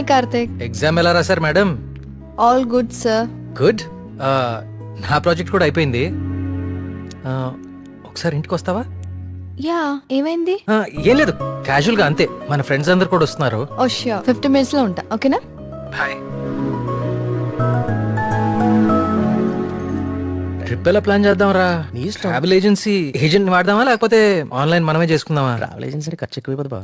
Hi Karthik. Exam ఎలా రాశారు madam? All good sir. Good. నా ప్రాజెక్ట్ కూడా అయిపోయింది. ఒకసారి ఇంటికి వస్తావా? యా, ఏమైంది? ఏం లేదు, క్యాజువల్ గా అంతే. మన ఫ్రెండ్స్ అందరు కూడా వస్తున్నారు. ఓ ష్యూర్, 50 minutes లో ఉంటా. ఓకేనా? బాయ్. ట్రిప్ ఎలా ప్లాన్ చేద్దాం రా? నీ ఇష్టం. ట్రావెల్ ఏజెన్సీ ఏజెంట్ వాడదామా లేకపోతే ఆన్లైన్ మనమే చేసుకుందామా? ట్రావెల్ ఏజెన్సీ ఖర్చు ఎక్కువైపోతుంది బా.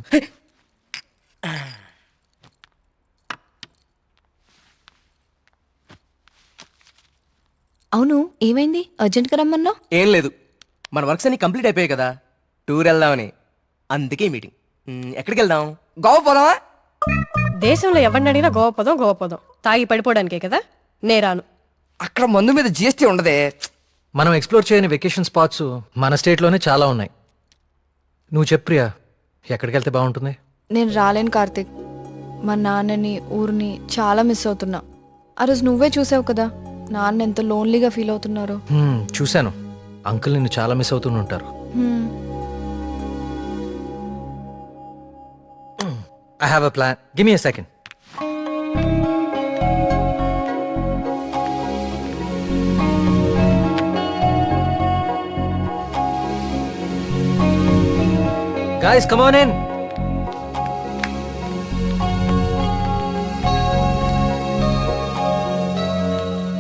అవును, ఏమైంది? అర్జెంట్ గా రమ్మన్నావు? ఏం లేదు, మన వర్క్స్ అన్ని కంప్లీట్ అయిపోయాయి కదా, టూర్ వెళ్దామని. అందుకే ఈ మీటింగ్. ఎక్కడికి వెళ్దాం? గోవా పోదామా? దేశంలో ఎవరిని అడిగినా గోవా పోదాం. తాగి పడిపోవడానికే కదా. నేరాను. అక్కడ మందు మీద జిఎస్టీ ఉండదే. మనం ఎక్స్ప్లోర్ చేయని వెకేషన్ స్పాట్స్ మన స్టేట్ లోనే చాలా ఉన్నాయి. నువ్వు చెప్పు ప్రియా, ఎక్కడికి వెళ్తే బాగుంటుంది? నేను రాలేను కార్తిక్. మా నాన్నని, ఊరిని చాలా మిస్ అవుతున్నా. ఆ రోజు నువ్వే చూసావు కదా నాన్న ఎంత లోన్లీగా ఫీల్ అవుతున్నారు. చూశాను. అంకుల్ నిన్ను చాలా మిస్ అవుతూనే ఉంటారు. I have a plan. Give me a second. Guys, come on in.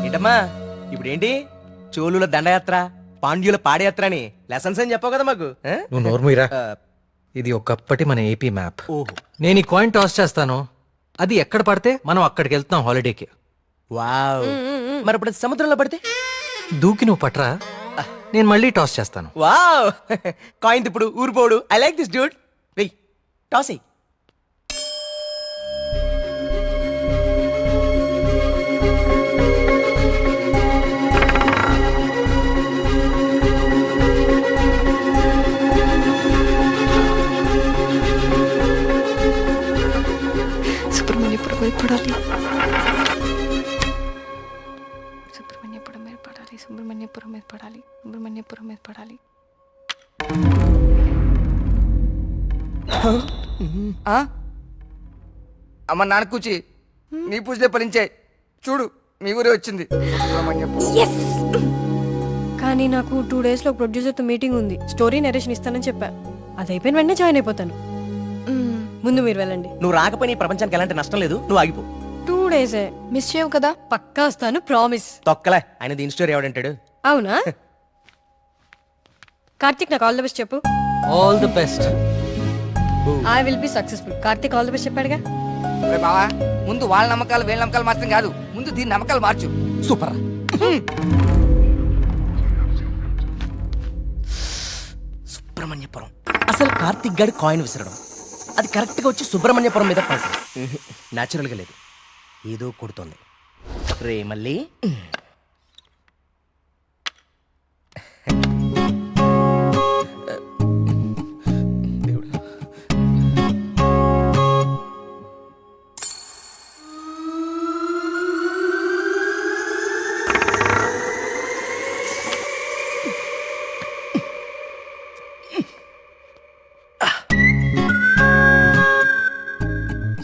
ఏంటమ్మా ఇప్పుడు ఏంటి? చోళుల దండయాత్ర, పాండ్యుల పాదయాత్ర అని లెసన్స్ అని చెప్పావు కదా మాకు. నువ్వు నోర్ముయిరా. ఇది ఒకప్పటి మన ఏపీ మ్యాప్. ఓహో, నేను ఈ కాయిన్ టాస్ చేస్తాను, అది ఎక్కడ పడితే మనం అక్కడికి వెళ్తాం హాలిడేకి. వావ్. మరి ఇప్పుడు అది సముద్రంలో పడితే? దూకి నువ్వు పట్రా, నేను మళ్ళీ టాస్ చేస్తాను. వావ్. కాయిన్ ఇప్పుడు ఊరిపోడు. I like this dude. వెయ్, టాస్ ఎయ్. సుబ్రహ్మణ్యపురం మీద పడాలి. సుబ్రహ్మణ్యపురం మీద పడాలి. సుబ్రహ్మణ్యపురం మీద పడాలి. సుబ్రహ్మణ్యపురం మీద పడాలి. అమ్మ నాన్న కూచి నీ పూజలే ఫలించే. చూడు మీ ఊరే వచ్చింది. కానీ నాకు 2 days లో ప్రొడ్యూసర్తో మీటింగ్ ఉంది. స్టోరీ నరేషన్ ఇస్తానని చెప్పా. అది అయిపోయిన వెంటనే జాయిన్ అయిపోతాను. ముందు మీరు వెళ్ళండి. నువ్వు రాకపోయినా ఈ ప్రపంచానికి ఎలాంటి నష్టం లేదు. నువ్వు ఆగిపో. 2 days మిస్ చేయవు కదా? పక్కా వస్తాను, ప్రామిస్. తొక్కలే, ఆయన దీని స్టోరీ ఎవడంటాడు? అవునా? కార్తిక్, నాకు ఆల్ ద బెస్ట్ చెప్పు. All the best. I will be successful. Karthik all the best చెప్పాడుగా. బావా, ముందు వాళ్ళ నమ్మకాలు వీళ్ళ నమ్మకాలు మార్చడం కాదు, ముందు దీని నమ్మకాలు మార్చు. సూపర్. సుబ్రహ్మణ్యపురం. అసలు కార్తిక్ గాడి కాయిన్ విసరడం, అది కరెక్ట్ గా వచ్చి సుబ్రహ్మణ్యపురం మీద పడటం న్యాచురల్ గా లేదు, ఏదో కొడుతోంది. రే మళ్ళీ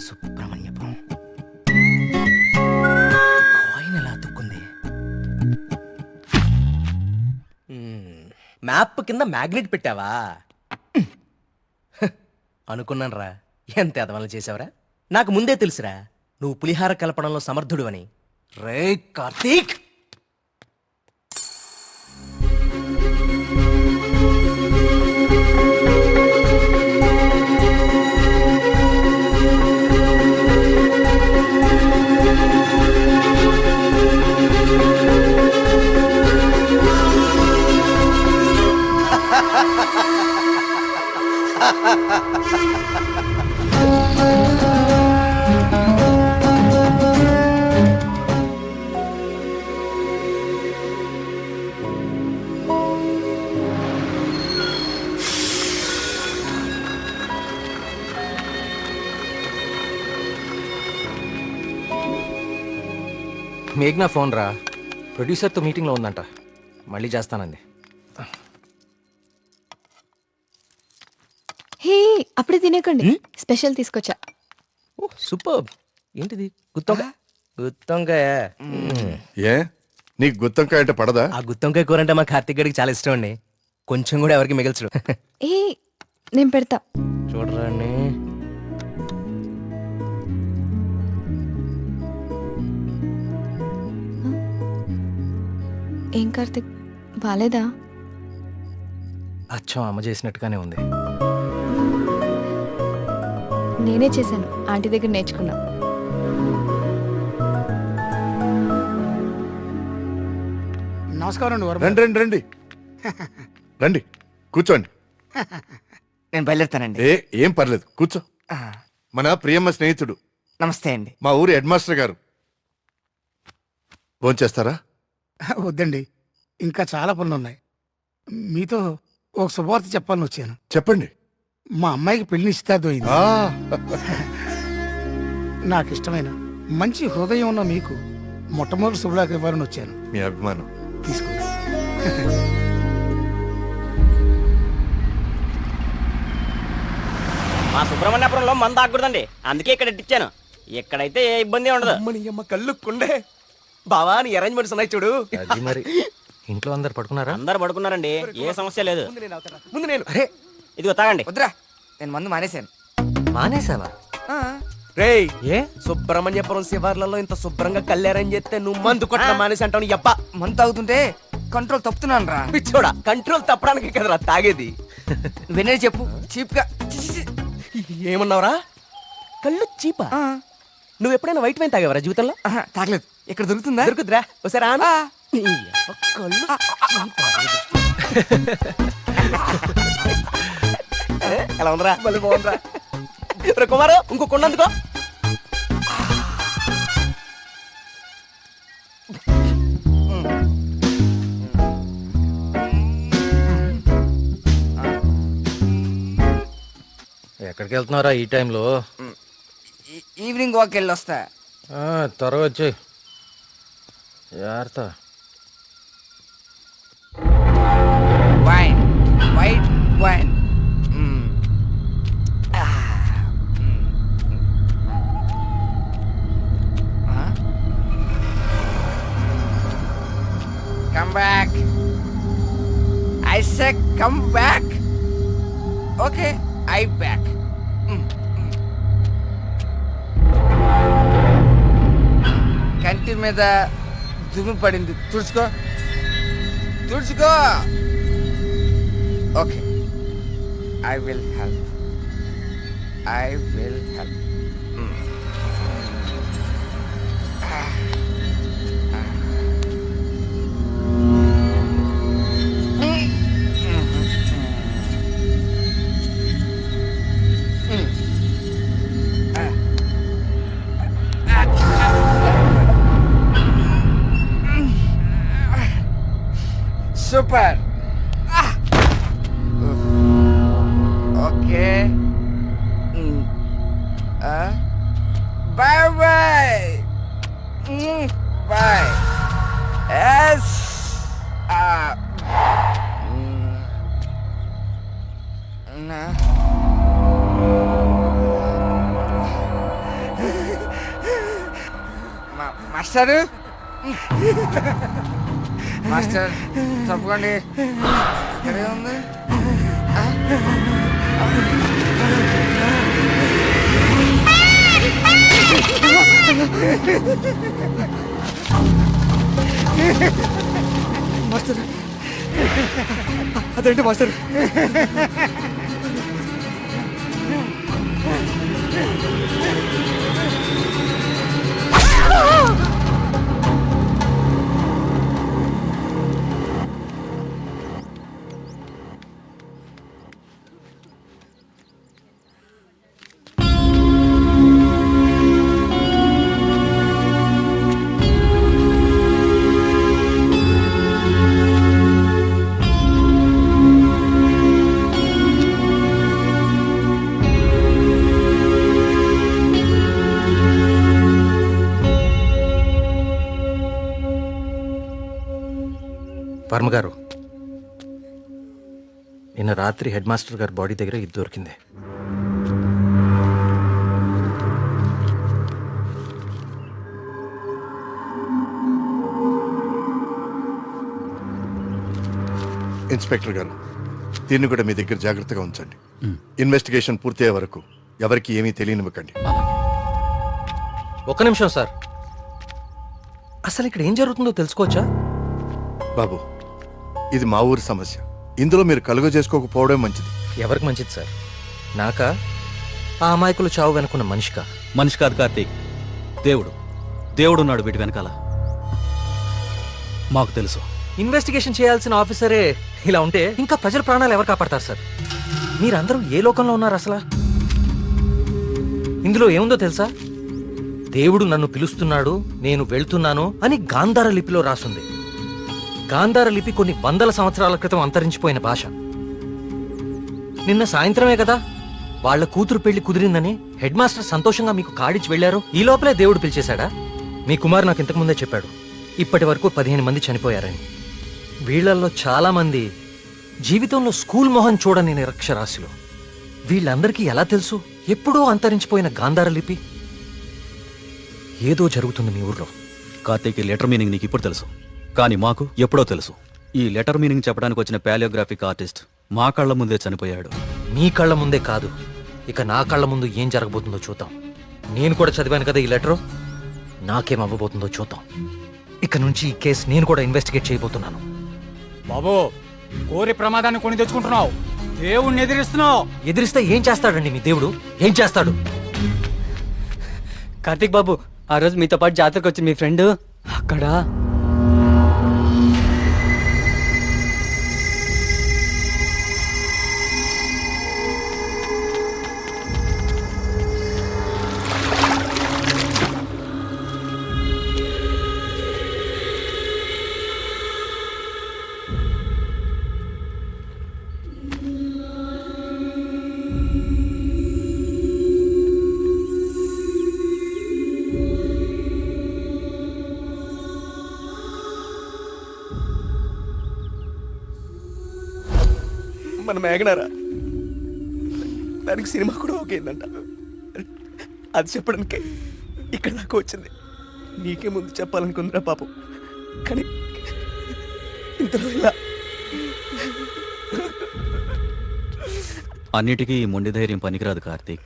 సుబ్రహ్మణ్యపురం కాయిన్ ఎలా అతుక్కుంది? మ్యాప్ కింద మ్యాగ్నెట్ పెట్టావా? అనుకున్నాను రా, ఎంత ఎదవలు చేసావురా. నాకు ముందే తెలుసురా నువ్వు పులిహార కలపడంలో సమర్థుడు అని. రే కార్తీక్, మేఘ్నా ఫోన్ రా, ప్రొడ్యూసర్తో మీటింగ్లో ఉందంట, మళ్ళీ చేస్తానంది. హే, అప్పుడే తినేకండి, స్పెషల్ తీసుకొచ్చా. సూపర్. ఏంటిది గుత్తొంకాయ గుత్తొంకాయ ఏ నీకు గుత్తొంకాయ అంటే పడదా? ఆ గుత్తొంకాయ కూర అంటే మా కార్తిక్ గడికి చాలా ఇష్టం అండి. కొంచెం కూడా ఎవరికి మిగల్చడు. ఏ నేను పెడతా. చూడరండి. ఏం కార్తిక్ బాలేదా? అచ్చం అమ్మ చేసినట్టుగానే ఉంది. నేనే చేశాను, ఆంటీ దగ్గర నేర్చుకున్నా. నమస్కారం అండి వర్మ. రండి రండి రండి రండి కూర్చోండి. నేను బయలుదేరుతానండి. ఏం పర్లేదు కూర్చో. మన ప్రియమ్మ స్నేహితుడు, నమస్తే అండి. మా ఊరి హెడ్ మాస్టర్ గారు. భోంచేస్తారా? వద్దండి, ఇంకా చాలా పనులు ఉన్నాయి. మీతో ఒక శుభవార్త చెప్పాలని వచ్చాను. చెప్పండి. మా అమ్మాయికి పెళ్లి నిశ్చితార్థమైంది. ఆ, నాకు ఇష్టమైన మంచి హృదయం ఉన్న మీకు మొట్టమొదటి శుభలాకి ఇవ్వాలని వచ్చాను. మీ అభిమానం. తీసుకో. మా సుబ్రహ్మణ్యపురంలో మంద ఆగకూడదండి, అందుకే ఇక్కడ ఇచ్చాను. ఇక్కడైతే ఏ ఇబ్బంది ఉండదు. అమ్మని అమ్మ కళ్ళు కుండే బావా నీ అరేంజ్మెంట్స్ ఉన్నాయి చూడు. అది మరి ఇంట్లో అందరు పడుకున్నారా? అందరు పడుకున్నారండి, ఏ సమస్య లేదు. ముందు నేను అరే ఇదిగో తాగండి. వద్దురా, నేను మందు మానేశాను. మానేసావా? రేయ్ ఏ సుబ్రహ్మణ్యపురం శివార్లలో ఇంత శుభ్రంగా కళ్ళు అరేంజ్ చేస్తే నువ్వు మందు కొట్టడం మానేసి అంటావు. నీ అబ్బ మందు తాగుతుంటే కంట్రోల్ తప్పుతున్నాను రా. పిచ్చోడా, కంట్రోల్ తప్పడానికి కదరా తాగేది. వినే చెప్పు చీప్ గా. ఏమన్నావురా? కళ్ళు చీపా? నువ్వు ఎప్పుడైనా వైట్ వైన్ తాగేవరా జీవితంలో? తాగలేదు. ఇక్కడ దొరుకుతుందా? దొరుకుతురా ఒకసారి ఆను. ఆ. నీ అబ్బ కళ్ళు చీపా. ఎలా ఉందిరా? మళ్ళీ బాగుందిరా. రే కుమారు, ఇంకో కొండ అందుకో. ఎక్కడికి వెళ్తున్నారా ఈ టైంలో? ఈవినింగ్ వాక్ వెళ్ళి వస్తా. త్వరగా వచ్చి జాగ్రత్త. Wine, white wine. Come back. I said come back. Okay, I back. కంటి మీద దుమ్ము పడింది, తుడుచుకో తుడుచుకో. Okay, I will help. I will help. Super. Okay. Bye bye. Bye. Yes. Nah. Master, master తప్పకండి. ఇక్కడే ఉంది. మాస్టర్ అదేంటి మాస్టర్? వర్మ గారు, నిన్న రాత్రి హెడ్ మాస్టర్ గారి బాడీ దగ్గర ఇది దొరికింది. ఇన్స్పెక్టర్ గారు, దీన్ని కూడా మీ దగ్గర జాగ్రత్తగా ఉంచండి. ఇన్వెస్టిగేషన్ పూర్తయ్యే వరకు ఎవరికి ఏమీ తెలియనివ్వకండి. ఒక్క నిమిషం సార్, అసలు ఇక్కడ ఏం జరుగుతుందో తెలుసుకోవచ్చా? బాబు, ఇది మా ఊరి సమస్య. ఇందులో మీరు కలుగ చేసుకోకపోవడం మంచిది. ఎవరికి మంచిది సార్? నాకా, ఆ అమాయకులు చావు వెనుకున్న మనిషికా? మనిషి కాదు కార్తీక్, దేవుడున్నాడు వీటి వెనకాల. మాకు తెలుసు. ఇన్వెస్టిగేషన్ చేయాల్సిన ఆఫీసరే ఇలా ఉంటే ఇంకా ప్రజల ప్రాణాలు ఎవరు కాపాడతారు సార్? మీరందరూ ఏ లోకంలో ఉన్నారు అసలు? ఇందులో ఏముందో తెలుసా? దేవుడు నన్ను పిలుస్తున్నాడు, నేను వెళ్తున్నాను అని గాంధార లిపిలో రాసుంది. గాంధార లిపి కొన్ని వందల సంవత్సరాల క్రితం అంతరించిపోయిన భాష. నిన్న సాయంత్రమే కదా వాళ్ళ కూతురు పెళ్లి కుదిరిందని హెడ్ మాస్టర్ సంతోషంగా మీకు కాడిచ్చి వెళ్లారు. ఈ లోపలే దేవుడు పిలిచేశాడా? మీ కుమారు నాకు ఇంతకుముందే చెప్పాడు, ఇప్పటి వరకు 15 మంది చనిపోయారని. వీళ్లల్లో చాలా మంది జీవితంలో స్కూల్ మొహం చూడని నిరక్షరాస్యులు. వీళ్ళందరికీ ఎలా తెలుసు ఎప్పుడో అంతరించిపోయిన గాంధార లిపి? ఏదో జరుగుతుంది మీ ఊర్లో. కార్తీక్, ఈ లెటర్ మీనింగ్ నీకు ఇప్పుడు తెలుసు, కానీ మాకు ఎప్పుడో తెలుసు. ఈ లెటర్ మీనింగ్ చెప్పడానికి వచ్చిన పాలియోగ్రాఫిక్ ఆర్టిస్ట్ మా కళ్ళ ముందే చనిపోయాడు. మీ కళ్ళ ముందే కాదు, ఇక నా కళ్ళ ముందు ఏం జరగబోతుందో చూద్దాం. నేను కూడా చదివాను కదా ఈ లెటరు, నాకేం అవ్వబోతుందో చూద్దాం. ఇక నుంచి ఈ కేసు నేను కూడా ఇన్వెస్టిగేట్ చేయబోతున్నాను. బాబు, కోరి ప్రమాదాన్ని కొని తెచ్చుకుంటున్నావు, దేవుణ్ణి ఎదిరిస్తున్నావు. ఎదిరిస్తే ఏం చేస్తాడండి మీ దేవుడు? ఏం చేస్తాడు? కార్తీక్ బాబు, ఆ రోజు మీతో పాటు జాతరకు వచ్చింది మీ ఫ్రెండ్, అక్కడ మన మేఘనారా, దానికి సినిమా కూడా ఓకేందంట. అది చెప్పడానికే ఇక్కడ నాకు వచ్చింది. నీకే ముందు చెప్పాలనుకుందిరా పాపం, కానీ ఇంతలో ఇలా. అన్నిటికీ ఈ మొండి ధైర్యం పనికిరాదు కార్తీక్.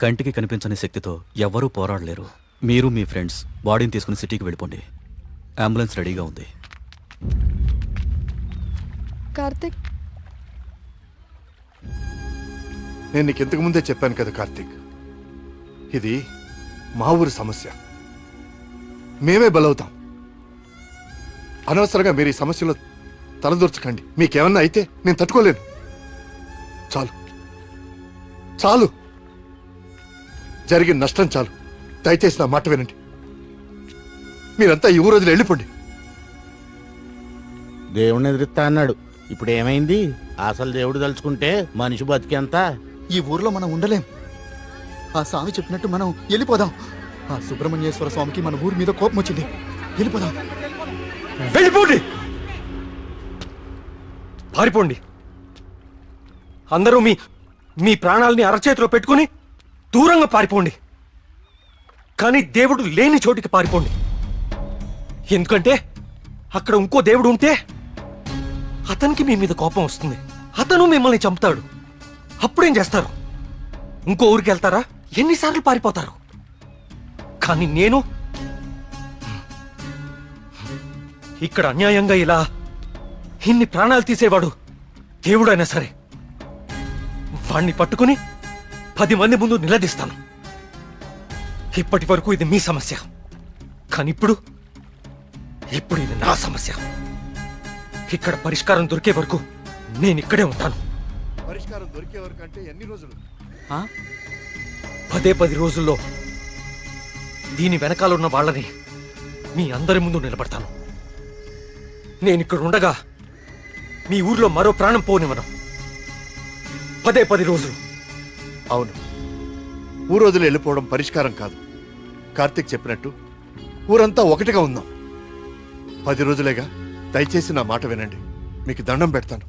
కంటికి కనిపించని శక్తితో ఎవ్వరూ పోరాడలేరు. మీరు మీ ఫ్రెండ్స్ బాడీని తీసుకుని సిటీకి వెళ్ళిపోండి. అంబులెన్స్ రెడీగా ఉంది. కార్తిక్, నేను నీకు ఇంతకు ముందే చెప్పాను కదా కార్తీక్, ఇది మా ఊరి సమస్య. మేమే బలవుతాం. అనవసరంగా మీరు ఈ సమస్యలో తలదూర్చకండి. మీకేమన్నా అయితే నేను తట్టుకోలేను. చాలు చాలు, జరిగిన నష్టం చాలు. దయచేసి నా మాట వినండి. మీరంతా ఈ ఊరు వదిలి వెళ్ళిపోండి. దేవుణ్ణి ఎదిరిస్తా అన్నాడు, ఇప్పుడు ఏమైంది? అసలు దేవుడు తలుచుకుంటే మనిషి బతికేంత. ఈ ఊర్లో మనం ఉండలేం. ఆ స్వామి చెప్పినట్టు మనం వెళ్ళిపోదాం. ఆ సుబ్రహ్మణ్యేశ్వర స్వామికి మన ఊరి మీద కోపం వచ్చింది. వెళ్ళిపోదాం. వెళ్ళిపోండి, పారిపోండి. అందరూ మీ మీ ప్రాణాలని అరచేతిలో పెట్టుకుని దూరంగా పారిపోండి. కానీ దేవుడు లేని చోటికి పారిపోండి. ఎందుకంటే అక్కడ ఇంకో దేవుడు ఉంటే అతనికి మీ మీద కోపం వస్తుంది. అతను మిమ్మల్ని చంపుతాడు. అప్పుడేం చేస్తారు? ఇంకో ఊరికి వెళ్తారా? ఎన్నిసార్లు పారిపోతారు? కానీ నేను ఇక్కడ అన్యాయంగా ఇలా ఇన్ని ప్రాణాలు తీసేవాడు దేవుడైనా సరే వాణ్ణి పట్టుకుని 10 మంది ముందు నిలదీస్తాను. ఇప్పటి వరకు ఇది మీ సమస్య, కానీ ఇప్పుడు ఇది నా సమస్య. ఇక్కడ పరిష్కారం దొరికే వరకు నేను ఇక్కడే ఉంటాను. పరిష్కారం దొరికే వరకు అంటే ఎన్ని రోజులు? 10 రోజుల్లో దీని వెనకాల ఉన్న వాళ్ళని మీ అందరి ముందు నిలబడతాను. నేను ఇక్కడ ఉండగా మీ ఊర్లో మరో ప్రాణం పోనివ్వను. 10 రోజులు. అవును, ఊరు వదిలి వెళ్ళిపోవడం పరిష్కారం కాదు. కార్తీక్ చెప్పినట్టు ఊరంతా ఒకటిగా ఉందాం. 10 రోజులేగా. దయచేసి నా మాట వినండి. మీకు దండం పెడతాను.